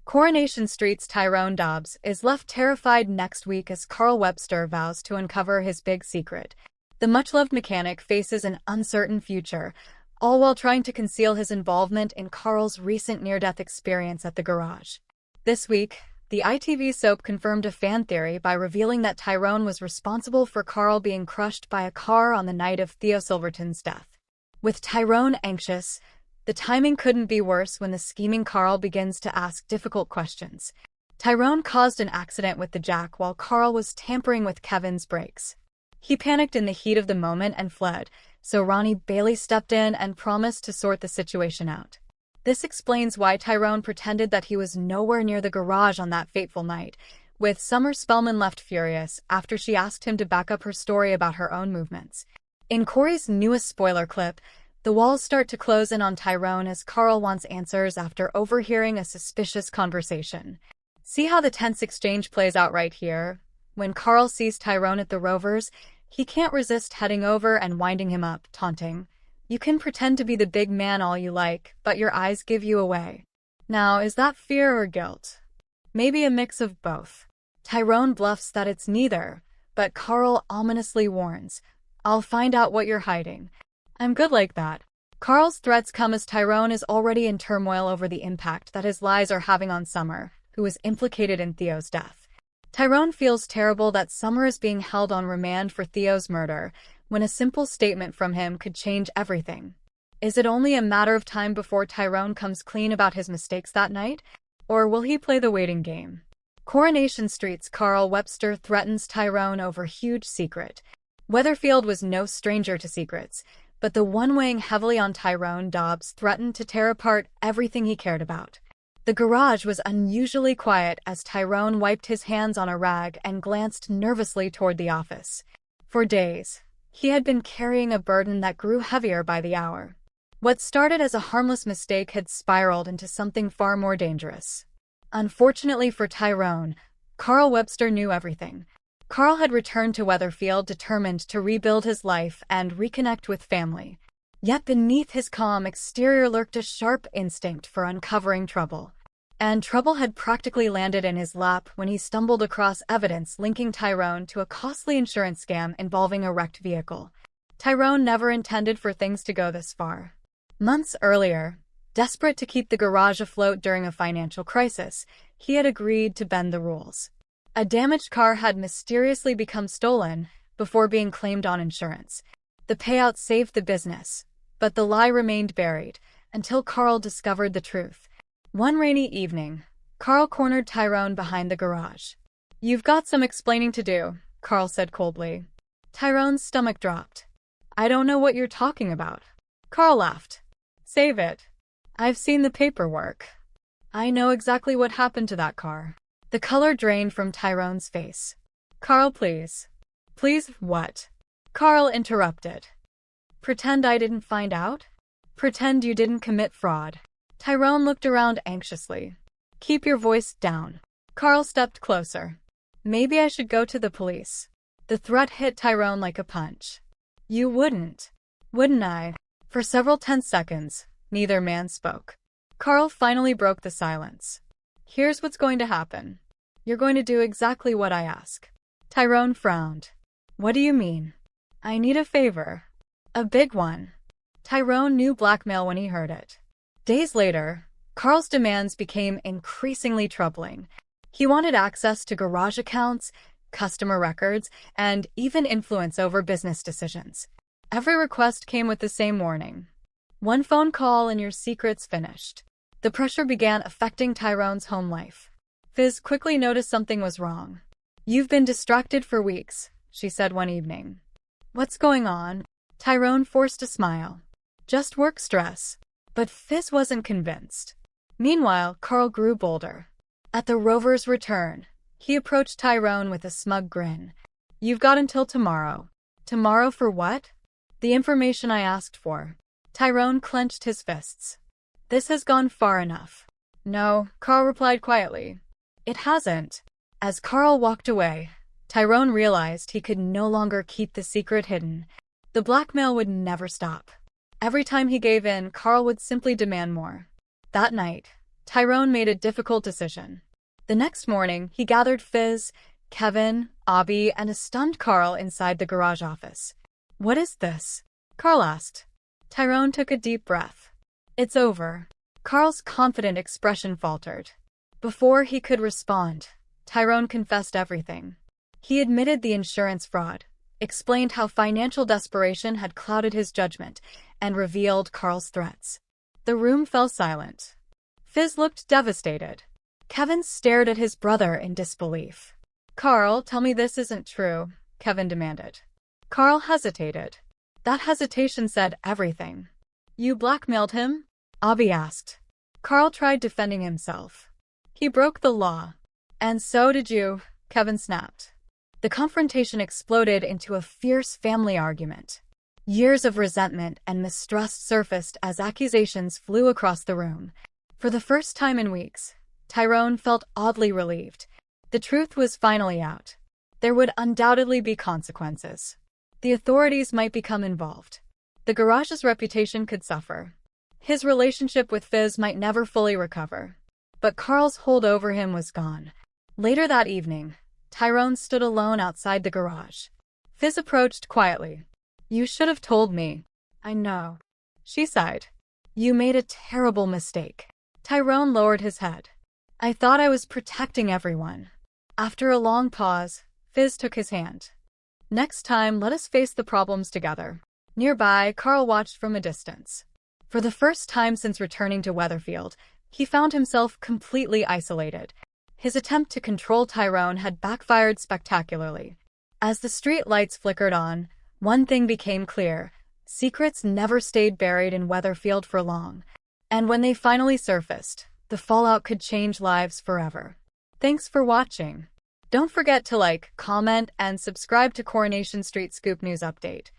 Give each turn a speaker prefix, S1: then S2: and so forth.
S1: Coronation Street's Tyrone Dobbs is left terrified next week as Carl Webster vows to uncover his big secret. The much-loved mechanic faces an uncertain future, all while trying to conceal his involvement in Carl's recent near-death experience at the garage. This week, the ITV soap confirmed a fan theory by revealing that Tyrone was responsible for Carl being crushed by a car on the night of Theo Silverton's death. With Tyrone anxious, the timing couldn't be worse when the scheming Carl begins to ask difficult questions. Tyrone caused an accident with the jack while Carl was tampering with Kevin's brakes. He panicked in the heat of the moment and fled, so Ronnie Bailey stepped in and promised to sort the situation out. This explains why Tyrone pretended that he was nowhere near the garage on that fateful night, with Summer Spellman left furious after she asked him to back up her story about her own movements. In Corey's newest spoiler clip, the walls start to close in on Tyrone as Carl wants answers after overhearing a suspicious conversation. See how the tense exchange plays out right here? When Carl sees Tyrone at the Rovers, he can't resist heading over and winding him up, taunting, "You can pretend to be the big man all you like, but your eyes give you away." Now, is that fear or guilt? Maybe a mix of both. Tyrone bluffs that it's neither, but Carl ominously warns, "I'll find out what you're hiding." I'm good like that. Carl's threats come as Tyrone is already in turmoil over the impact that his lies are having on Summer, who is implicated in Theo's death. Tyrone feels terrible that Summer is being held on remand for Theo's murder, when a simple statement from him could change everything. Is it only a matter of time before Tyrone comes clean about his mistakes that night? Or will he play the waiting game? Coronation Street's Carl Webster threatens Tyrone over huge secret. Weatherfield was no stranger to secrets, but the one weighing heavily on Tyrone Dobbs threatened to tear apart everything he cared about. The garage was unusually quiet as Tyrone wiped his hands on a rag and glanced nervously toward the office. For days, he had been carrying a burden that grew heavier by the hour. What started as a harmless mistake had spiraled into something far more dangerous. Unfortunately for Tyrone, Carl Webster knew everything. Carl had returned to Weatherfield determined to rebuild his life and reconnect with family. Yet beneath his calm exterior lurked a sharp instinct for uncovering trouble. And trouble had practically landed in his lap when he stumbled across evidence linking Tyrone to a costly insurance scam involving a wrecked vehicle. Tyrone never intended for things to go this far. Months earlier, desperate to keep the garage afloat during a financial crisis, he had agreed to bend the rules. A damaged car had mysteriously become stolen before being claimed on insurance. The payout saved the business, but the lie remained buried until Carl discovered the truth. One rainy evening, Carl cornered Tyrone behind the garage. "You've got some explaining to do," Carl said coldly. Tyrone's stomach dropped. "I don't know what you're talking about." Carl laughed. "Save it. I've seen the paperwork. I know exactly what happened to that car." The color drained from Tyrone's face. "Carl, please." "Please what?" Carl interrupted. "Pretend I didn't find out? Pretend you didn't commit fraud." Tyrone looked around anxiously. "Keep your voice down." Carl stepped closer. "Maybe I should go to the police." The threat hit Tyrone like a punch. "You wouldn't." "Wouldn't I?" For several tense seconds, neither man spoke. Carl finally broke the silence. "Here's what's going to happen. You're going to do exactly what I ask." Tyrone frowned. "What do you mean?" "I need a favor. A big one." Tyrone knew blackmail when he heard it. Days later, Carl's demands became increasingly troubling. He wanted access to garage accounts, customer records, and even influence over business decisions. Every request came with the same warning. One phone call and your secret's finished. The pressure began affecting Tyrone's home life. Fizz quickly noticed something was wrong. "You've been distracted for weeks," she said one evening. "What's going on?" Tyrone forced a smile. "Just work stress." But Fizz wasn't convinced. Meanwhile, Carl grew bolder. At the Rover's return, he approached Tyrone with a smug grin. "You've got until tomorrow." "Tomorrow for what?" "The information I asked for." Tyrone clenched his fists. "This has gone far enough." "No," Carl replied quietly. "It hasn't." As Carl walked away, Tyrone realized he could no longer keep the secret hidden. The blackmail would never stop. Every time he gave in, Carl would simply demand more. That night, Tyrone made a difficult decision. The next morning, he gathered Fizz, Kevin, Abby, and a stunned Carl inside the garage office. "What is this?" Carl asked. Tyrone took a deep breath. "It's over." Carl's confident expression faltered. Before he could respond, Tyrone confessed everything. He admitted the insurance fraud, explained how financial desperation had clouded his judgment, and revealed Carl's threats. The room fell silent. Fizz looked devastated. Kevin stared at his brother in disbelief. "Carl, tell me this isn't true," Kevin demanded. Carl hesitated. That hesitation said everything. "You blackmailed him?" Abby asked. Carl tried defending himself. "He broke the law." "And so did you," Kevin snapped. The confrontation exploded into a fierce family argument. Years of resentment and mistrust surfaced as accusations flew across the room. For the first time in weeks, Tyrone felt oddly relieved. The truth was finally out. There would undoubtedly be consequences. The authorities might become involved. The garage's reputation could suffer. His relationship with Fizz might never fully recover. But Carl's hold over him was gone. Later that evening, Tyrone stood alone outside the garage. Fizz approached quietly. "You should have told me." "I know," she sighed. "You made a terrible mistake." Tyrone lowered his head. "I thought I was protecting everyone." After a long pause, Fizz took his hand. "Next time, let us face the problems together." Nearby, Carl watched from a distance. For the first time since returning to Weatherfield, he found himself completely isolated. His attempt to control Tyrone had backfired spectacularly. As the street lights flickered on, one thing became clear: secrets never stayed buried in Weatherfield for long. And when they finally surfaced, the fallout could change lives forever. Thanks for watching. Don't forget to like, comment, and subscribe to Coronation Street Scoop News Update.